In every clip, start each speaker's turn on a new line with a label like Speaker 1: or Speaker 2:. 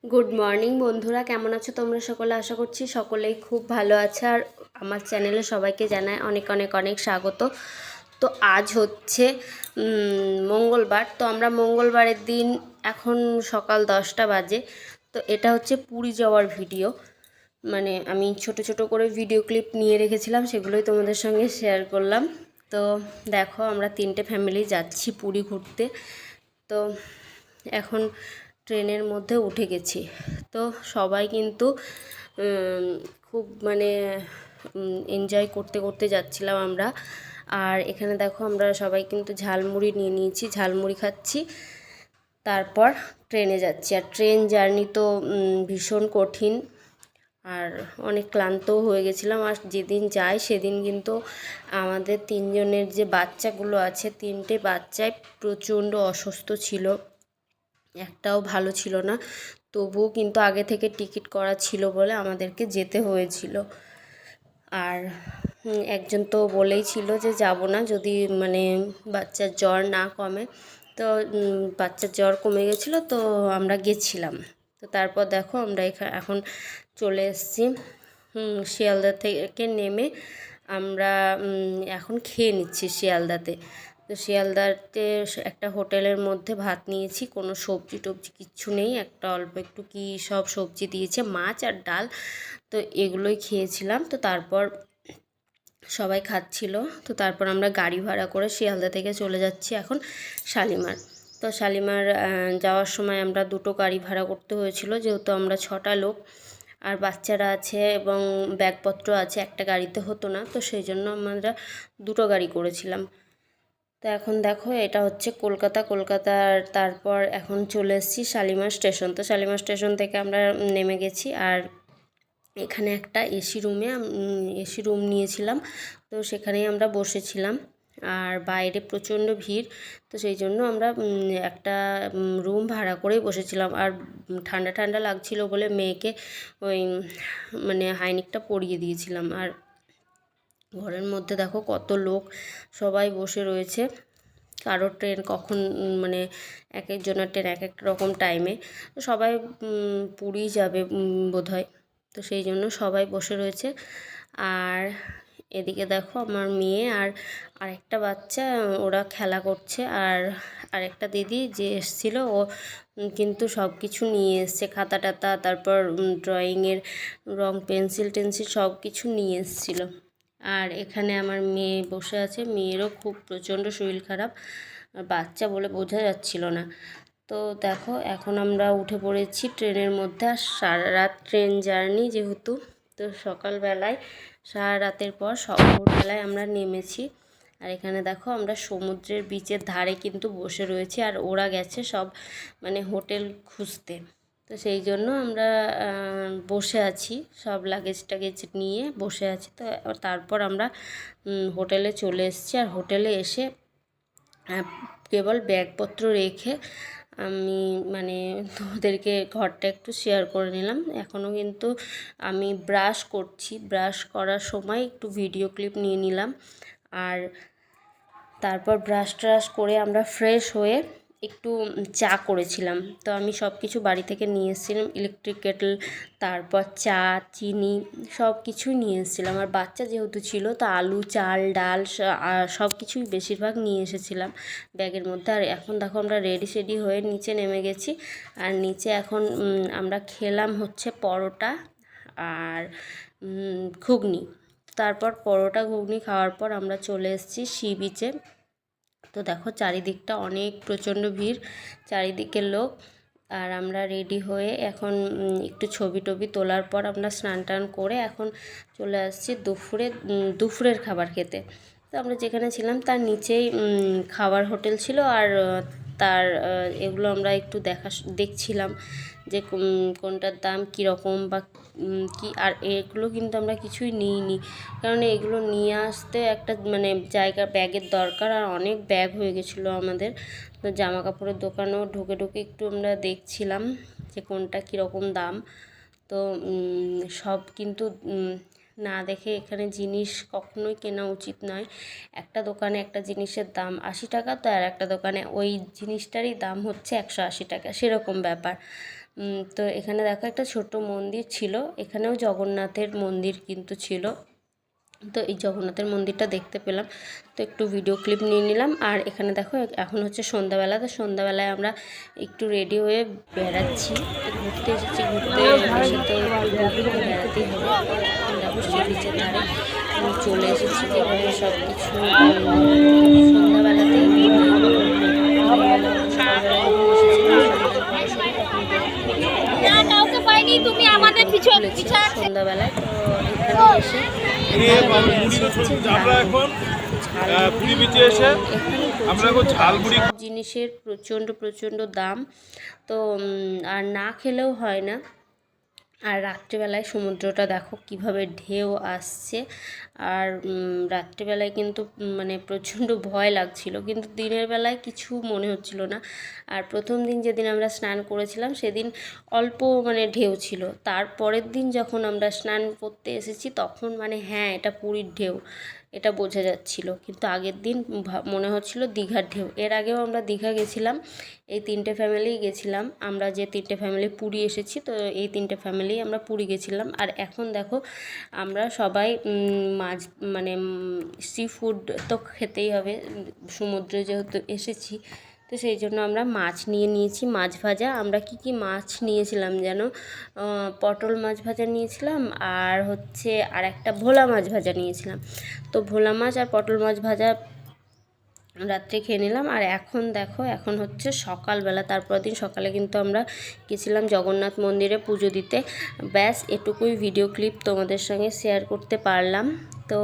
Speaker 1: Good morning বন্ধুরা, কেমন আছো তোমরা সকলে? আশা করছি সকলেই খুব ভালো আছে। আর আমার চ্যানেলে সবাইকে জানাই অনেক অনেক অনেক স্বাগত। তো আজ হচ্ছে মঙ্গলবার। তো আমরা মঙ্গলবারের দিন, এখন সকাল 10টা বাজে। তো এটা হচ্ছে পুরী যাওয়ার ভিডিও। মানে আমি ছোট ছোট করে ভিডিও ক্লিপ নিয়ে রেখেছিলাম, সেগুলোই তোমাদের সঙ্গে শেয়ার করলাম। তো দেখো, আমরা 3টে ফ্যামিলি যাচ্ছি পুরী ঘুরতে। তো এখন ট্রেনের মধ্যে উঠে গেছি। তো সবাই কিন্তু খুব মানে এনজয় করতে করতে যাচ্ছিলাম আমরা। আর এখানে দেখো, আমরা সবাই কিন্তু ঝালমুড়ি নিয়ে নিয়েছি, ঝালমুড়ি খাচ্ছি। তারপর ট্রেনে যাচ্ছি। আর ট্রেন জার্নি তো ভীষণ কঠিন, আর অনেক ক্লান্তও হয়ে গেছিলাম। আর যেদিন যাই সেদিন কিন্তু আমাদের 3জনের যে বাচ্চাগুলো আছে, 3টে বাচ্চাই প্রচণ্ড অসুস্থ ছিল, একটাও ভালো ছিল না। তবুও কিন্তু আগে থেকে টিকিট করা ছিল বলে আমাদেরকে যেতে হয়েছিল। আর একজন তো বলেই ছিল যে যাব না যদি মানে বাচ্চার জ্বর না কমে। তো বাচ্চার জ্বর কমে গেছিলো, তো আমরা গেছিলাম। তো তারপর দেখো, আমরা এখন চলে এসেছি শিয়ালদা থেকে নেমে। আমরা এখন খেয়ে নিচ্ছি শিয়ালদাতে। তো শিয়ালদাতে একটা হোটেলের মধ্যে ভাত নিয়েছি, কোনো সবজি টবজি কিচ্ছু নেই, একটা অল্প একটু কী সব সবজি দিয়েছে, মাছ আর ডাল। তো এগুলোই খেয়েছিলাম। তো তারপর সবাই খাচ্ছিল। তো তারপর আমরা গাড়ি ভাড়া করে শিয়ালদা থেকে চলে যাচ্ছি এখন শালিমার। তো শালিমার যাওয়ার সময় আমরা 2টো গাড়ি ভাড়া করতে হয়েছিল, যেহেতু আমরা 6টা লোক আর বাচ্চারা আছে এবং ব্যাগপত্র আছে, একটা গাড়িতে হতো না। তো সেই জন্য আমরা 2টো গাড়ি করেছিলাম। তো এখন দেখো, এটা হচ্ছে কলকাতার। তারপর এখন চলে এসেছি শালিমার স্টেশন। তো শালিমার স্টেশন থেকে আমরা নেমে গেছি। আর এখানে একটা এসি রুম নিয়েছিলাম, তো সেখানেই আমরা বসেছিলাম। আর বাইরে প্রচণ্ড ভিড়, তো সেই জন্য আমরা একটা রুম ভাড়া করেই বসেছিলাম। আর ঠান্ডা ঠান্ডা লাগছিল বলে মেয়েকে ওই মানে হাইনেকটা পরিয়ে দিয়েছিলাম। আর ঘরের মধ্যে দেখো কত লোক, সবাই বসে রয়েছে। কারো ট্রেন কখন মানে এক একজনের ট্রেন এক এক রকম টাইমে। তো সবাই পুরী যাবে বোধহয়, তো সেই জন্য সবাই বসে রয়েছে। আর এদিকে দেখো, আমার মেয়ে আর আরেকটা বাচ্চা, ওরা খেলা করছে। আর আরেকটা দিদি যে এসেছিলো, ও কিন্তু সব কিছু নিয়ে এসছে, খাতা টাতা, তারপর ড্রয়িংয়ের রং, পেন্সিল টেন্সিল সব কিছু নিয়ে এসেছিলো। আর এখানে আমার মেয়ে বসে আছে, মেয়েরও খুব প্রচণ্ড শরীর খারাপ, আর বাচ্চা বলে বোঝা যাচ্ছিল না। তো দেখো, এখন আমরা উঠে পড়েছি ট্রেনের মধ্যে। আর সারা রাত ট্রেন জার্নি যেহেতু, তো সকালবেলায় সারা রাতের পর ভোরবেলায় আমরা নেমেছি। আর এখানে দেখো, আমরা সমুদ্রের বিচের ধারে কিন্তু বসে রয়েছি। আর ওরা গেছে সব মানে হোটেল খুঁজতে, তো সেই জন্য আমরা বসে আছি, সব লাগেজ টাগেজ নিয়ে বসে আছি। তো তারপর আমরা হোটেলে চলে এসেছি। আর হোটেলে এসে কেবল ব্যাগপত্র রেখে আমি মানে তোমাদেরকে ঘরটা একটু শেয়ার করে নিলাম। এখনও কিন্তু আমি ব্রাশ করছি, ব্রাশ করার সময় একটু ভিডিও ক্লিপ নিয়ে নিলাম। আর তারপর ব্রাশ ট্রাশ করে আমরা ফ্রেশ হয়ে একটু চা করেছিলাম। তো আমি সব কিছু বাড়ি থেকে নিয়ে এসেছিলাম, ইলেকট্রিক কেটল, তারপর চা, চিনি, সব কিছুই নিয়ে এসেছিলাম। আর বাচ্চা যেহেতু ছিল, তো আলু, চাল, ডাল সব কিছুই বেশিরভাগ নিয়ে এসেছিলাম ব্যাগের মধ্যে। আর এখন দেখো, আমরা রেডি সেডি হয়ে নিচে নেমে গেছি। আর নিচে এখন আমরা খেলাম হচ্ছে পরোটা আর ঘুগনি। তারপর পরোটা ঘুগনি খাওয়ার পর আমরা চলে এসেছি সি বিচে। তো দেখো, চারিদিকটা অনেক প্রচণ্ড ভিড়, চারিদিকের লোক। আর আমরা রেডি হয়ে এখন একটু ছবি টবি তোলার পর আমরা স্নান টান করে এখন চলে আসছি দুপুরের খাবার খেতে। তো আমরা যেখানে ছিলাম তার নিচেই খাবার হোটেল ছিল। আর তার এগুলো আমরা একটু দেখছিলাম যে কোনটার দাম কীরকম বা কি। আর এগুলো কিন্তু আমরা কিছুই নিইনি, কারণ এগুলো নিয়ে আসতে একটা মানে জায়গা, ব্যাগের দরকার। আর অনেক ব্যাগ হয়ে গেছিলো আমাদের। তো জামা কাপড়ের দোকানেও ঢুকে ঢুকে একটু আমরা দেখছিলাম যে কোনটা কীরকম দাম। তো সব কিন্তু না দেখে এখানে জিনিস কখনোই কেনা উচিত নয়। একটা দোকানে একটা জিনিসের দাম 80 টাকা, তো আর একটা দোকানে ওই জিনিসটারই দাম হচ্ছে 180 টাকা, সেরকম ব্যাপার। তো এখানে দেখো একটা ছোট মন্দির ছিল, এখানেও জগন্নাথের মন্দির কিন্তু ছিল। তো এই জগন্নাথের মন্দিরটা দেখতে পেলাম, তো একটু ভিডিও ক্লিপ নিয়ে নিলাম। আর এখানে দেখো এখন হচ্ছে সন্ধ্যাবেলা, তো সন্ধ্যাবেলায় আমরা একটু রেডি হয়ে বেড়াচ্ছি, তো ঘুরতে এসেছি, ঘুরতে এসে তো একটু বেড়াতেই হবে। দেখো সি বিচের ধারে চলে এসেছি, যেখানে সব কিছু সন্ধ্যাবেলাতেই সকালবেলায় সন্ধ্যাবেলায়। তো এখানে এসে জিনিসের প্রচণ্ড দাম, তো আর না খেলেও হয় না। আর রাত্রিবেলায় সমুদ্রটা দেখো কিভাবে ঢেউ আসছে, আর রাত্রিবেলায় কিন্তু মানে প্রচণ্ড ভয় লাগছিল, কিন্তু দিনের বেলায় কিছু মনে হচ্ছিল না। আর প্রথম দিন যেদিন আমরা স্নান করেছিলাম সেদিন অল্প মানে ঢেউ ছিল, তারপরের দিন যখন আমরা স্নান করতে এসেছি তখন মানে হ্যাঁ এটা পুরীর ঢেউ, এটা বোঝা যাচ্ছিল। কিন্তু আগের দিন মনে হচ্ছিল দীঘার ঢেউ। এর আগেও আমরা দীঘা গেছিলাম, এই 3টে ফ্যামিলি গেছিলাম আমরা, যে 3টে ফ্যামিলি পুরী এসেছি, তো এই 3টে ফ্যামিলি আমরা পুরী গেছিলাম। আর এখন দেখো আমরা সবাই মাছ মানে সি ফুড তো খেতেই হবে, সমুদ্রে যেহেতু এসেছি, তো সেই জন্য আমরা মাছ নিয়ে নিয়েছি, মাছ ভাজা। আমরা কি মাছ নিয়েছিলাম যেন, পটল মাছ ভাজা নিয়েছিলাম, আর হচ্ছে আর একটা ভোলা মাছ ভাজা নিয়েছিলাম। তো ভোলা মাছ আর পটল মাছ ভাজা রাত্রে খেয়ে নিলাম। আর এখন দেখো এখন হচ্ছে সকালবেলা, তারপর দিন সকালে কিন্তু আমরা গেছিলাম জগন্নাথ মন্দিরে পুজো দিতে। ব্যাস এটুকুই ভিডিও ক্লিপ তোমাদের সঙ্গে শেয়ার করতে পারলাম। তো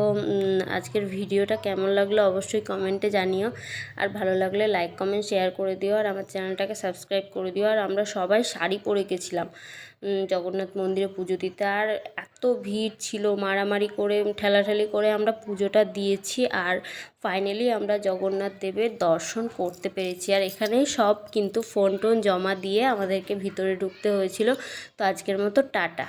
Speaker 1: আজকের ভিডিওটা কেমন লাগলো অবশ্যই কমেন্টে জানিও, আর ভালো লাগলে লাইক কমেন্ট শেয়ার করে দিও, আর আমার চ্যানেলটাকে সাবস্ক্রাইব করে দিও। আর আমরা সবাই শাড়ি পরে গেছিলাম জগন্নাথ মন্দিরে পুজো দিতে, আর এত ভিড় ছিল, মারামারি করে ঠেলাঠেলি করে আমরা পুজোটা দিয়েছি, আর ফাইনালি আমরা জগন্নাথ দেবের দর্শন করতে পেরেছি। আর এখানেই সব কিন্তু ফোন টোন জমা দিয়ে আমাদেরকে ভিতরে ঢুকতে হয়েছিল। তো আজকের মতো টাটা।